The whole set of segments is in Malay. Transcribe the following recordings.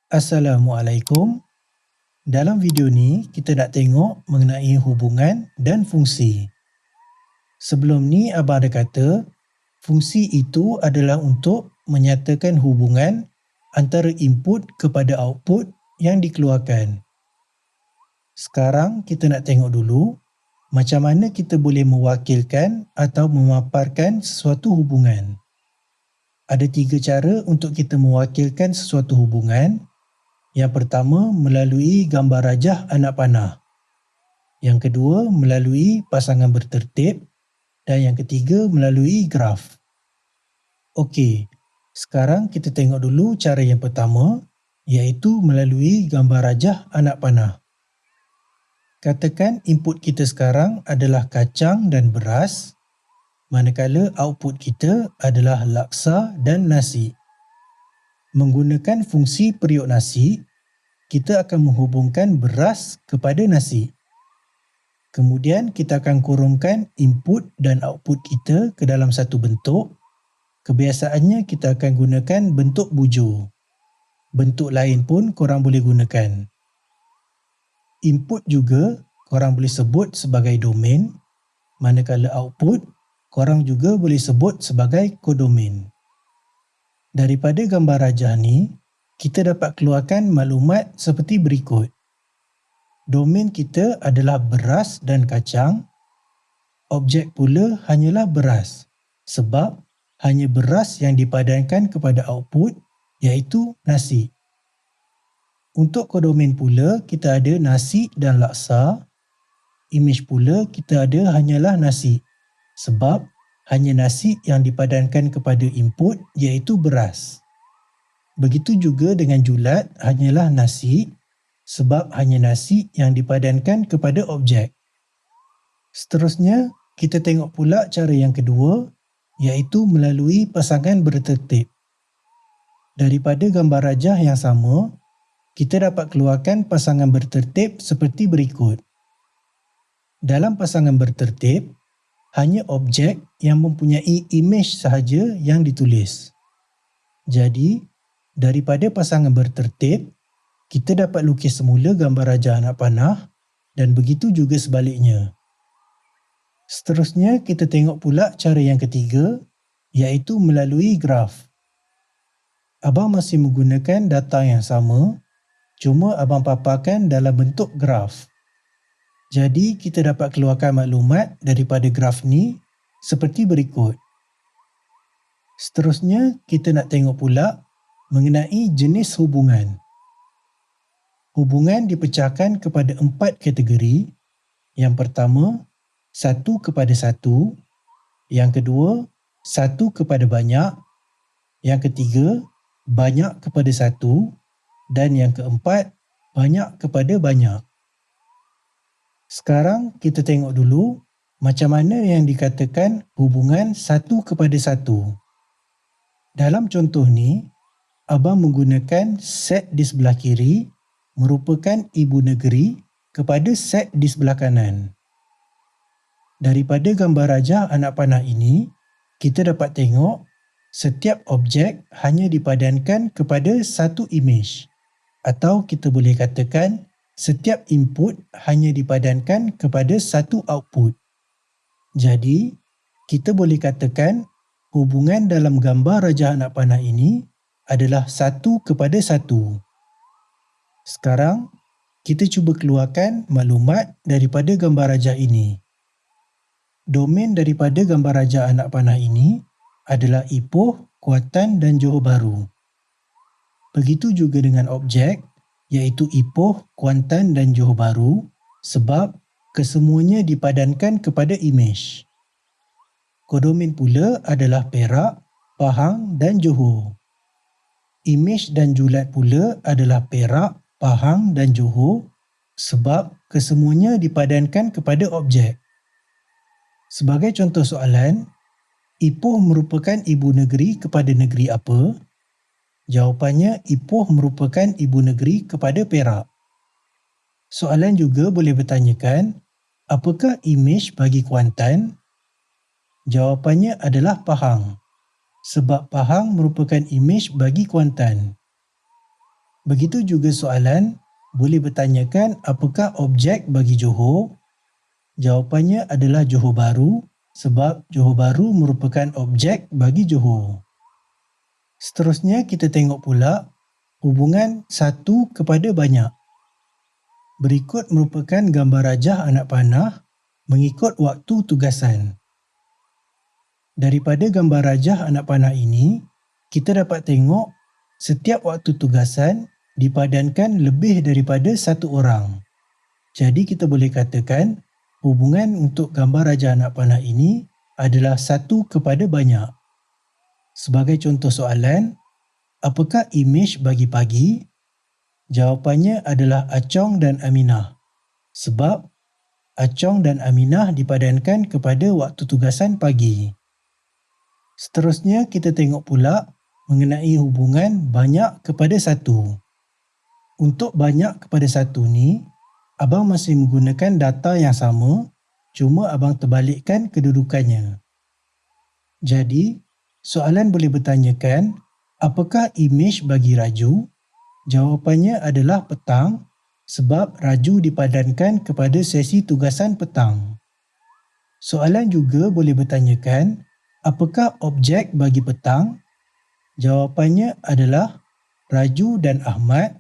Assalamualaikum. Dalam video ni, kita nak tengok mengenai hubungan dan fungsi. Sebelum ni, Abang ada kata, fungsi itu adalah untuk menyatakan hubungan antara input kepada output yang dikeluarkan. Sekarang, kita nak tengok dulu macam mana kita boleh mewakilkan atau memaparkan sesuatu hubungan. Ada 3 cara untuk kita mewakilkan sesuatu hubungan. Yang pertama, melalui gambar rajah anak panah. Yang kedua, melalui pasangan bertertib. Dan yang ketiga, melalui graf. Okey, sekarang kita tengok dulu cara yang pertama, iaitu melalui gambar rajah anak panah. Katakan input kita sekarang adalah kacang dan beras, manakala output kita adalah laksa dan nasi. Menggunakan fungsi periuk nasi, kita akan menghubungkan beras kepada nasi. Kemudian kita akan kurungkan input dan output kita ke dalam satu bentuk. Kebiasaannya kita akan gunakan bentuk bujur. Bentuk lain pun korang boleh gunakan. Input juga korang boleh sebut sebagai domain, manakala output korang juga boleh sebut sebagai kodomain. Daripada gambar rajah ni, kita dapat keluarkan maklumat seperti berikut. Domain kita adalah beras dan kacang. Objek pula hanyalah beras, sebab hanya beras yang dipadankan kepada output, iaitu nasi. Untuk kodomain pula, kita ada nasi dan laksa. Imej pula kita ada hanyalah nasi, sebab hanya nasi yang dipadankan kepada input, iaitu beras. Begitu juga dengan julat hanyalah nasi, sebab hanya nasi yang dipadankan kepada objek. Seterusnya, kita tengok pula cara yang kedua, iaitu melalui pasangan bertertib. Daripada gambar rajah yang sama, kita dapat keluarkan pasangan bertertib seperti berikut. Dalam pasangan bertertib, hanya objek yang mempunyai imej sahaja yang ditulis. Jadi, daripada pasangan bertertib, kita dapat lukis semula gambar rajah anak panah dan begitu juga sebaliknya. Seterusnya, kita tengok pula cara yang ketiga, iaitu melalui graf. Abang masih menggunakan data yang sama, cuma abang paparkan dalam bentuk graf. Jadi, kita dapat keluarkan maklumat daripada graf ni seperti berikut. Seterusnya, kita nak tengok pula mengenai jenis hubungan. Hubungan dipecahkan kepada 4 kategori. Yang pertama, 1 kepada 1. Yang kedua, 1 kepada banyak. Yang ketiga, banyak kepada 1. Dan yang keempat, banyak kepada banyak. Sekarang kita tengok dulu macam mana yang dikatakan hubungan 1 kepada 1. Dalam contoh ni, abang menggunakan set di sebelah kiri merupakan ibu negeri kepada set di sebelah kanan. Daripada gambar rajah anak panah ini, kita dapat tengok setiap objek hanya dipadankan kepada satu imej, atau kita boleh katakan setiap input hanya dipadankan kepada satu output. Jadi, kita boleh katakan hubungan dalam gambar rajah anak panah ini adalah 1 kepada 1. Sekarang, kita cuba keluarkan maklumat daripada gambar rajah ini. Domain daripada gambar rajah anak panah ini adalah Ipoh, Kuantan dan Johor Bahru. Begitu juga dengan objek, iaitu Ipoh, Kuantan dan Johor Bahru, sebab kesemuanya dipadankan kepada imej. Kodomain pula adalah Perak, Pahang dan Johor. Imej dan julat pula adalah Perak, Pahang dan Johor, sebab kesemuanya dipadankan kepada objek. Sebagai contoh soalan, Ipoh merupakan ibu negeri kepada negeri apa? Jawapannya, Ipoh merupakan ibu negeri kepada Perak. Soalan juga boleh bertanyakan, apakah imej bagi Kuantan? Jawapannya adalah Pahang, sebab Pahang merupakan imej bagi Kuantan. Begitu juga soalan boleh bertanyakan apakah objek bagi Johor. Jawapannya adalah Johor Bahru sebab Johor Bahru merupakan objek bagi Johor. Seterusnya kita tengok pula hubungan satu kepada banyak. Berikut merupakan gambar rajah anak panah mengikut waktu tugasan. Daripada gambar rajah anak panah ini, kita dapat tengok setiap waktu tugasan dipadankan lebih daripada satu orang. Jadi kita boleh katakan hubungan untuk gambar rajah anak panah ini adalah satu kepada banyak. Sebagai contoh soalan, apakah imej bagi pagi? Jawapannya adalah Acong dan Aminah. Sebab Acong dan Aminah dipadankan kepada waktu tugasan pagi. Seterusnya kita tengok pula mengenai hubungan banyak kepada satu. Untuk banyak kepada satu ni, abang masih menggunakan data yang sama, cuma abang terbalikkan kedudukannya. Jadi, soalan boleh bertanyakan, apakah imej bagi Raju? Jawapannya adalah petang sebab Raju dipadankan kepada sesi tugasan petang. Soalan juga boleh bertanyakan, apakah objek bagi petang? Jawapannya adalah Raju dan Ahmad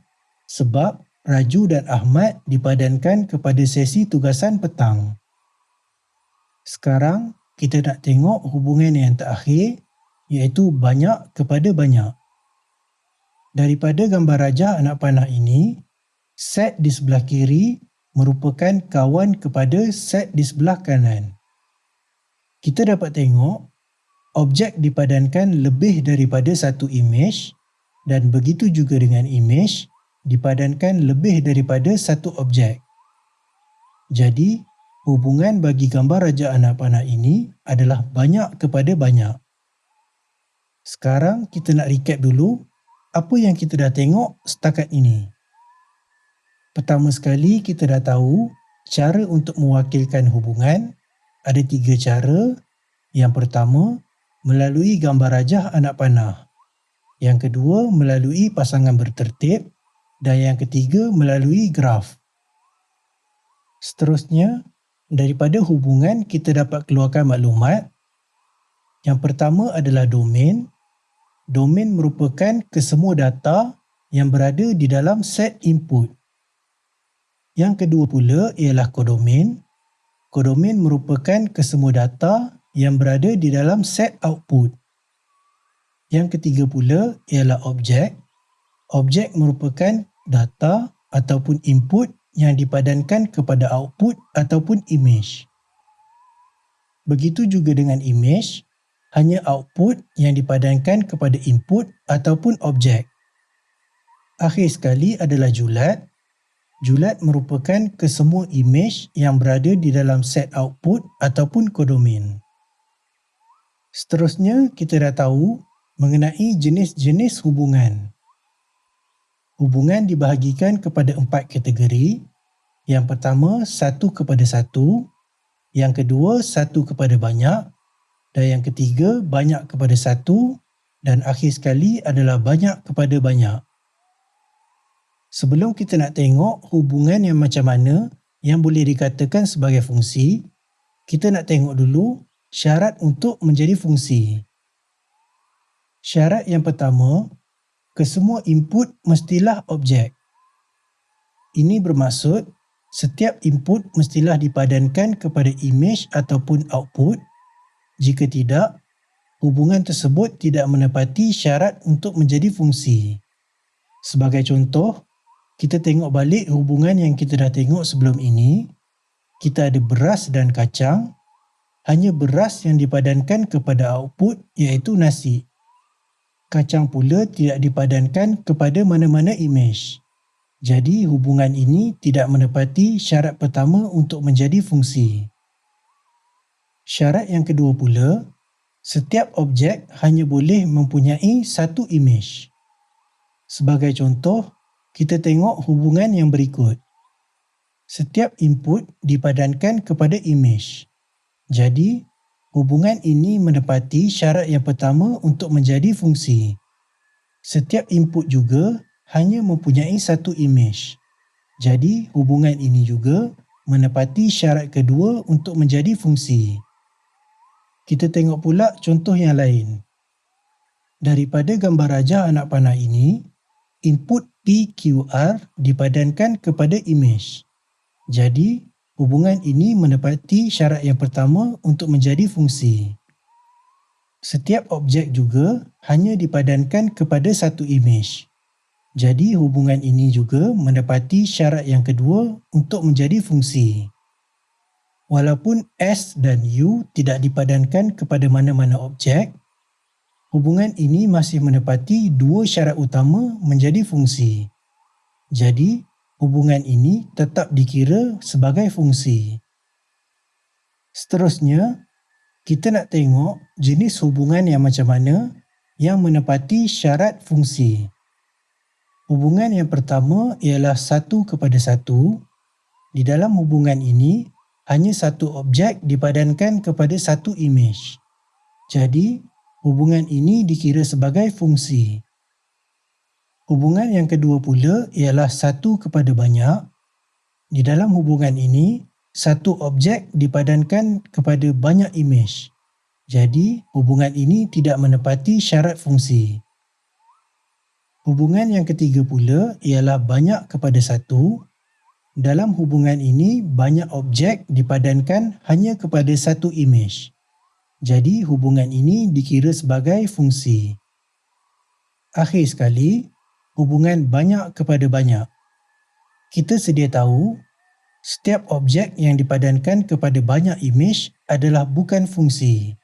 sebab Raju dan Ahmad dipadankan kepada sesi tugasan petang. Sekarang kita nak tengok hubungan yang terakhir iaitu banyak kepada banyak. Daripada gambar rajah anak panah ini, set di sebelah kiri merupakan kawan kepada set di sebelah kanan. Kita dapat tengok objek dipadankan lebih daripada satu imej dan begitu juga dengan imej dipadankan lebih daripada satu objek. Jadi, hubungan bagi gambar rajah anak panah ini adalah banyak kepada banyak. Sekarang kita nak recap dulu apa yang kita dah tengok setakat ini. Pertama sekali kita dah tahu cara untuk mewakilkan hubungan. Ada 3 cara. Yang pertama, melalui gambar rajah anak panah. Yang kedua, melalui pasangan bertertib. Dan yang ketiga, melalui graf. Seterusnya, daripada hubungan kita dapat keluarkan maklumat. Yang pertama adalah domain. Domain merupakan kesemua data yang berada di dalam set input. Yang kedua pula ialah kodomain. Kodomain merupakan kesemua data yang berada di dalam set output. Yang ketiga pula ialah objek. Objek merupakan data ataupun input yang dipadankan kepada output ataupun imej. Begitu juga dengan imej, hanya output yang dipadankan kepada input ataupun objek. Akhir sekali adalah julat. Julat merupakan kesemua imej yang berada di dalam set output ataupun kodomain. Seterusnya kita dah tahu mengenai jenis-jenis hubungan. Hubungan dibahagikan kepada 4 kategori. Yang pertama, satu kepada satu. Yang kedua, satu kepada banyak. Dan yang ketiga, banyak kepada satu. Dan akhir sekali adalah banyak kepada banyak. Sebelum kita nak tengok hubungan yang macam mana yang boleh dikatakan sebagai fungsi, kita nak tengok dulu syarat untuk menjadi fungsi. Syarat yang pertama, kesemua input mestilah objek. Ini bermaksud setiap input mestilah dipadankan kepada imej ataupun output. Jika tidak, hubungan tersebut tidak menepati syarat untuk menjadi fungsi. Sebagai contoh, kita tengok balik hubungan yang kita dah tengok sebelum ini. Kita ada beras dan kacang. Hanya beras yang dipadankan kepada output iaitu nasi. Kacang pula tidak dipadankan kepada mana-mana imej. Jadi hubungan ini tidak menepati syarat pertama untuk menjadi fungsi. Syarat yang kedua pula, setiap objek hanya boleh mempunyai satu imej. Sebagai contoh, kita tengok hubungan yang berikut. Setiap input dipadankan kepada imej. Jadi, hubungan ini menepati syarat yang pertama untuk menjadi fungsi. Setiap input juga hanya mempunyai satu imej. Jadi, hubungan ini juga menepati syarat kedua untuk menjadi fungsi. Kita tengok pula contoh yang lain. Daripada gambar rajah anak panah ini, input PQR dipadankan kepada imej. Jadi, hubungan ini menepati syarat yang pertama untuk menjadi fungsi. Setiap objek juga hanya dipadankan kepada satu imej. Jadi, hubungan ini juga menepati syarat yang kedua untuk menjadi fungsi. Walaupun S dan U tidak dipadankan kepada mana-mana objek, hubungan ini masih menepati dua syarat utama menjadi fungsi. Jadi, hubungan ini tetap dikira sebagai fungsi. Seterusnya, kita nak tengok jenis hubungan yang macam mana yang menepati syarat fungsi. Hubungan yang pertama ialah 1:1. Di dalam hubungan ini, hanya satu objek dipadankan kepada satu imej. Jadi, hubungan ini dikira sebagai fungsi. Hubungan yang kedua pula ialah 1:banyak. Di dalam hubungan ini, satu objek dipadankan kepada banyak imej. Jadi, hubungan ini tidak menepati syarat fungsi. Hubungan yang ketiga pula ialah banyak:1. Dalam hubungan ini, banyak objek dipadankan hanya kepada satu imej. Jadi, hubungan ini dikira sebagai fungsi. Akhir sekali, hubungan banyak:banyak. Kita sedia tahu, setiap objek yang dipadankan kepada banyak imej adalah bukan fungsi.